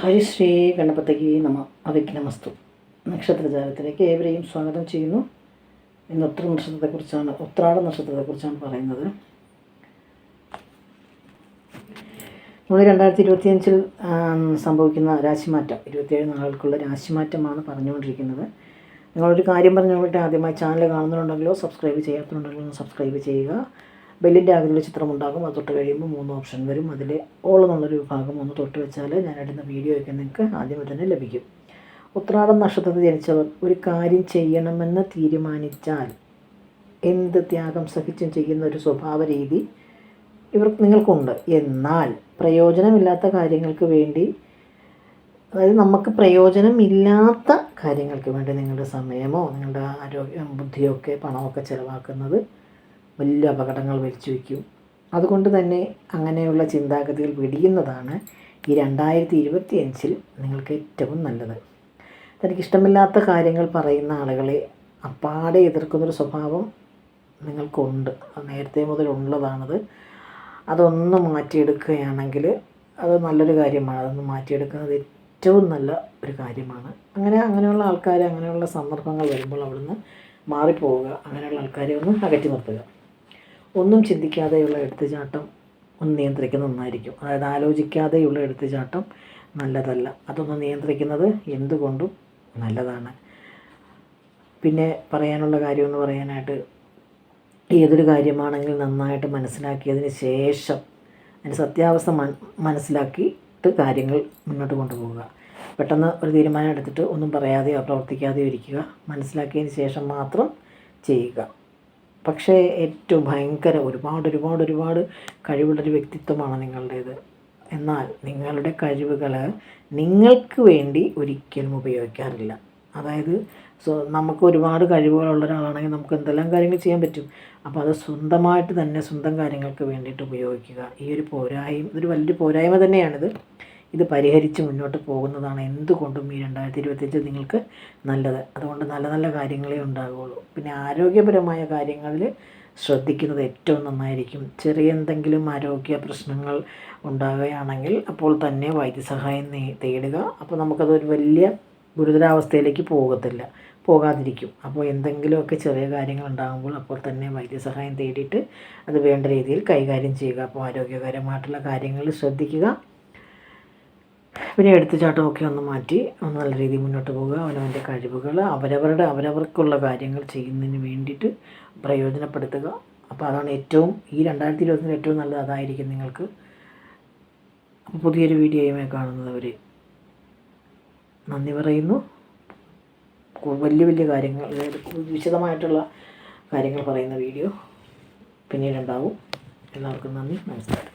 ഹരിശ്രീ ഗണപതിക്ക് നമ അവിഘ്നമസ്തു. നക്ഷത്രജാലത്തിലേക്ക് ഏവരെയും സ്വാഗതം ചെയ്യുന്നു. ഇന്ന് ഉത്രാട നക്ഷത്രത്തെക്കുറിച്ചാണ് പറയുന്നത്. നമ്മൾ 2025 സംഭവിക്കുന്ന രാശിമാറ്റം, 27 നാളുകൾക്കുള്ള രാശിമാറ്റമാണ് പറഞ്ഞുകൊണ്ടിരിക്കുന്നത്. നിങ്ങളൊരു കാര്യം പറഞ്ഞുകൊണ്ടിട്ട് ആദ്യമായി ചാനൽ കാണുന്നുണ്ടെങ്കിലോ സബ്സ്ക്രൈബ് ചെയ്യാത്തുണ്ടെങ്കിലോ ഒന്ന് സബ്സ്ക്രൈബ് ചെയ്യുക. ബെല്ലിൻ്റെ ആകൃതിയിൽ ചിത്രമുണ്ടാകും. അത് തൊട്ട് കഴിയുമ്പോൾ 3 ഓപ്ഷൻ വരും. അതിൽ ഓൾ എന്നുള്ളൊരു വിഭാഗം ഒന്ന് തൊട്ട് വെച്ചാൽ ഞാൻ ഇടുന്ന വീഡിയോയൊക്കെ നിങ്ങൾക്ക് ആദ്യമേ തന്നെ ലഭിക്കും. ഉത്രാടം നക്ഷത്രത്തിൽ ജനിച്ചവർ ഒരു കാര്യം ചെയ്യണമെന്ന് തീരുമാനിച്ചാൽ എന്ത് ത്യാഗം സഹിച്ചും ചെയ്യുന്ന ഒരു സ്വഭാവ രീതി നിങ്ങൾക്കുണ്ട്. എന്നാൽ പ്രയോജനമില്ലാത്ത കാര്യങ്ങൾക്ക് വേണ്ടി, അതായത് നമുക്ക് പ്രയോജനമില്ലാത്ത കാര്യങ്ങൾക്ക് വേണ്ടി നിങ്ങളുടെ സമയമോ നിങ്ങളുടെ ബുദ്ധിയോ ഒക്കെ പണമൊക്കെ ചിലവാക്കുന്നത് വലിയ അപകടങ്ങൾ വരുത്തി വയ്ക്കും. അതുകൊണ്ട് തന്നെ അങ്ങനെയുള്ള ചിന്താഗതികൾ വെടിയുന്നതാണ് ഈ 2025 നിങ്ങൾക്ക് ഏറ്റവും നല്ലത്. തനിക്കിഷ്ടമില്ലാത്ത കാര്യങ്ങൾ പറയുന്ന ആളുകളെ അപ്പാടെ എതിർക്കുന്നൊരു സ്വഭാവം നിങ്ങൾക്കുണ്ട്. അത് നേരത്തെ മുതലുള്ളതാണത്. അതൊന്ന് മാറ്റിയെടുക്കുകയാണെങ്കിൽ അത് നല്ലൊരു കാര്യമാണ്. അതൊന്ന് മാറ്റിയെടുക്കുന്നത് ഏറ്റവും നല്ല ഒരു കാര്യമാണ്. അങ്ങനെയുള്ള ആൾക്കാർ, അങ്ങനെയുള്ള സന്ദർഭങ്ങൾ വരുമ്പോൾ അവിടുന്ന് മാറിപ്പോവുക, അങ്ങനെയുള്ള ആൾക്കാരെ ഒന്ന് അകറ്റി നിർത്തുക. ഒന്നും ചിന്തിക്കാതെയുള്ള എടുത്തുചാട്ടം ഒന്ന് നിയന്ത്രിക്കുന്നത് നന്നായിരിക്കും. അതായത് ആലോചിക്കാതെയുള്ള എടുത്തുചാട്ടം നല്ലതല്ല. അതൊന്ന് നിയന്ത്രിക്കുന്നത് എന്തുകൊണ്ടും നല്ലതാണ്. പിന്നെ പറയാനുള്ള കാര്യമെന്ന് പറയാനായിട്ട്, ഏതൊരു കാര്യമാണെങ്കിലും നന്നായിട്ട് മനസ്സിലാക്കിയതിന് ശേഷം അതിൻ്റെ സത്യാവസ്ഥ മനസ്സിലാക്കിയിട്ട് കാര്യങ്ങൾ മുന്നോട്ട് കൊണ്ടുപോവുക. പെട്ടെന്ന് ഒരു തീരുമാനം എടുത്തിട്ട് ഒന്നും പറയാതെയോ പ്രവർത്തിക്കാതെയോ ഇരിക്കുക. മനസ്സിലാക്കിയതിന് ശേഷം മാത്രം ചെയ്യുക. പക്ഷേ ഏറ്റവും ഭയങ്കര ഒരുപാട് കഴിവുള്ളൊരു വ്യക്തിത്വമാണ് നിങ്ങളുടേത്. എന്നാൽ നിങ്ങളുടെ കഴിവുകൾ നിങ്ങൾക്ക് വേണ്ടി ഒരിക്കലും ഉപയോഗിക്കാറില്ല. അതായത് നമുക്ക് ഒരുപാട് കഴിവുകളുള്ള ഒരാളാണെങ്കിൽ നമുക്ക് എന്തെല്ലാം കാര്യങ്ങൾ ചെയ്യാൻ പറ്റും. അപ്പോൾ അത് സ്വന്തമായിട്ട് തന്നെ സ്വന്തം കാര്യങ്ങൾക്ക് വേണ്ടിയിട്ട് ഉപയോഗിക്കുക. ഇതൊരു വലിയൊരു പോരായ്മ തന്നെയാണിത്. ഇത് പരിഹരിച്ച് മുന്നോട്ട് പോകുന്നതാണ് എന്തുകൊണ്ടും ഈ 2025 നിങ്ങൾക്ക് നല്ലത്. അതുകൊണ്ട് നല്ല നല്ല കാര്യങ്ങളേ ഉണ്ടാകുകയുള്ളൂ. പിന്നെ ആരോഗ്യപരമായ കാര്യങ്ങളിൽ ശ്രദ്ധിക്കുന്നത് ഏറ്റവും നന്നായിരിക്കും. ചെറിയ എന്തെങ്കിലും ആരോഗ്യ പ്രശ്നങ്ങൾ ഉണ്ടാകുകയാണെങ്കിൽ അപ്പോൾ തന്നെ വൈദ്യസഹായം തേടുക. അപ്പോൾ നമുക്കതൊരു വലിയ ഗുരുതരാവസ്ഥയിലേക്ക് പോകാതിരിക്കും. അപ്പോൾ എന്തെങ്കിലുമൊക്കെ ചെറിയ കാര്യങ്ങൾ ഉണ്ടാകുമ്പോൾ അപ്പോൾ തന്നെ വൈദ്യസഹായം തേടിയിട്ട് അത് വേണ്ട രീതിയിൽ കൈകാര്യം ചെയ്യുക. അപ്പോൾ ആരോഗ്യകരമായിട്ടുള്ള കാര്യങ്ങൾ ശ്രദ്ധിക്കുക. പിന്നെ എടുത്തുചാട്ടമൊക്കെ ഒന്ന് മാറ്റി നല്ല രീതിയിൽ മുന്നോട്ട് പോവുക. അവനവൻ്റെ കഴിവുകൾ അവരവർക്കുള്ള കാര്യങ്ങൾ ചെയ്യുന്നതിന് വേണ്ടിയിട്ട് പ്രയോജനപ്പെടുത്തുക. അപ്പോൾ അതാണ് ഈ 2020 ഏറ്റവും നല്ലത് അതായിരിക്കും നിങ്ങൾക്ക്. അപ്പോൾ പുതിയൊരു വീഡിയോയുമായി കാണുന്നവരെ നന്ദി പറയുന്നു. വലിയ കാര്യങ്ങൾ, അതായത് വിശദമായിട്ടുള്ള കാര്യങ്ങൾ പറയുന്ന വീഡിയോ പിന്നീടുണ്ടാവും. എല്ലാവർക്കും നന്ദി, നമസ്കാരം.